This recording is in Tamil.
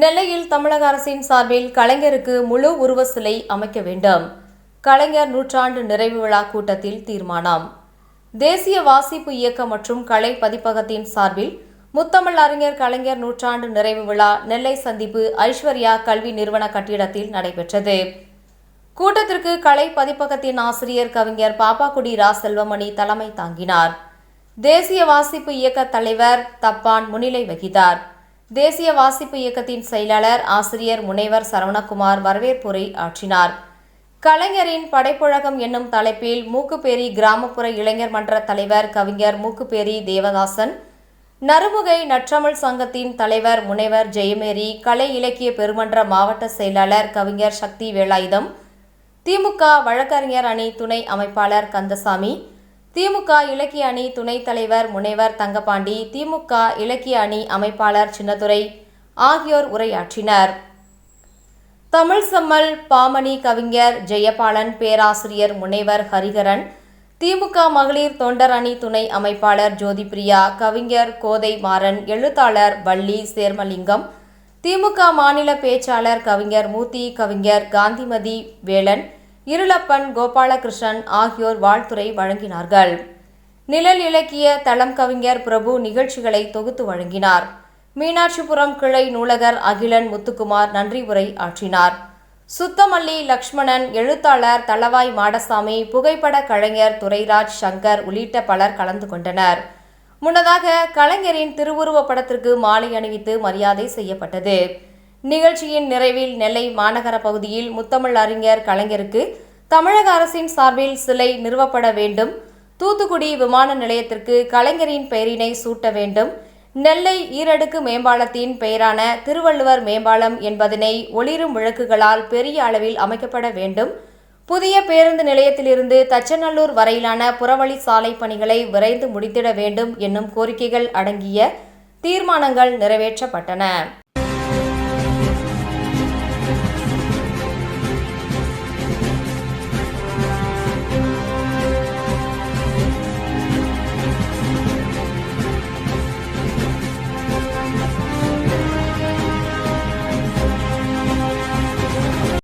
நெல்லையில் தமிழக அரசின் சார்பில் கலைஞருக்கு முழு உருவ சிலை அமைக்க வேண்டும். கலைஞர் நூற்றாண்டு நிறைவு விழா கூட்டத்தில் தீர்மானம். தேசிய வாசிப்பு இயக்கம் மற்றும் கலை பதிப்பகத்தின் சார்பில் முத்தமிழ் அறிஞர் கலைஞர் நூற்றாண்டு நிறைவு விழா நெல்லை சந்திப்பு ஐஸ்வர்யா கல்வி நிறுவன கட்டிடத்தில் நடைபெற்றது. கூட்டத்திற்கு கலை பதிப்பகத்தின் ஆசிரியர் கவிஞர் பாப்பாக்குடி ரா செல்வமணி தலைமை தாங்கினார். தேசிய வாசிப்பு இயக்க தலைவர் தப்பான் முன்னிலை வகித்தார். தேசிய வாசிப்பு இயக்கத்தின் செயலாளர் ஆசிரியர் முனைவர் சரவணகுமார் வரவேற்புரை ஆற்றினார். கலைஞரின் படைப்புழகம் என்னும் தலைப்பில் மூக்குப்பேரி கிராமப்புற இளைஞர் மன்ற தலைவர் கவிஞர் மூக்குப்பேரி தேவதாசன், நறுமுகை நற்றமிழ் சங்கத்தின் தலைவர் முனைவர் ஜெயமேரி, கலை இலக்கிய பெருமன்ற மாவட்ட செயலாளர் கவிஞர் சக்தி வேலாயுதம், திமுக வழக்கறிஞர் அணி துணை அமைப்பாளர் கந்தசாமி, திமுக இலக்கிய அணி துணைத் தலைவர் முனைவர் தங்கபாண்டி, திமுக இலக்கிய அணி அமைப்பாளர் சின்னதுரை ஆகியோர் உரையாற்றினர். தமிழ் செம்மல் பாமணி கவிஞர் ஜெயபாலன், பேராசிரியர் முனைவர் ஹரிகரன், திமுக மகளிர் தொண்டர் அணி துணை அமைப்பாளர் ஜோதிபிரியா, கவிஞர் கோதை மாறன், எழுத்தாளர் வள்ளி சேர்மலிங்கம், திமுக மாநில பேச்சாளர் கவிஞர் மூர்த்தி, கவிஞர் காந்திமதி வேலன், இருளப்பன், கோபாலகிருஷ்ணன் ஆகியோர் வாழ்த்துரை வழங்கினார்கள். நிழல் இலக்கிய தளம் கவிஞர் பிரபு நிகழ்ச்சிகளை தொகுத்து வழங்கினார். மீனாட்சிபுரம் கிளை நூலகர் அகிலன் முத்துக்குமார் நன்றி உரை ஆற்றினார். சுத்தமல்லி லக்ஷ்மணன், எழுத்தாளர் தளவாய் மாடசாமி, புகைப்பட கலைஞர் துரைராஜ் சங்கர் உள்ளிட்ட பலர் கலந்து கொண்டனர். முன்னதாக கலைஞரின் திருவுருவ படத்திற்கு மாலை அணிவித்து மரியாதை செய்யப்பட்டது. நிகழ்ச்சியின் நிறைவில் நெல்லை மாநகர பகுதியில் முத்தமிழ் அறிஞர் கலைஞருக்கு தமிழக அரசின் சார்பில் சிலை நிறுவப்பட வேண்டும். தூத்துக்குடி விமான நிலையத்திற்கு கலைஞரின் பெயரினை சூட்ட வேண்டும். நெல்லை ஈரடுக்கு மேம்பாலத்தின் பெயரான திருவள்ளுவர் மேம்பாலம் என்பதனை ஒளிரும் விளக்குகளால் பெரிய அளவில் அமைக்கப்பட வேண்டும். புதிய பேருந்து நிலையத்திலிருந்து தச்சநல்லூர் வரையிலான புறவழி சாலை பணிகளை விரைந்து முடித்திட வேண்டும் என்னும் கோரிக்கைகள் அடங்கிய தீர்மானங்கள் நிறைவேற்றப்பட்டன.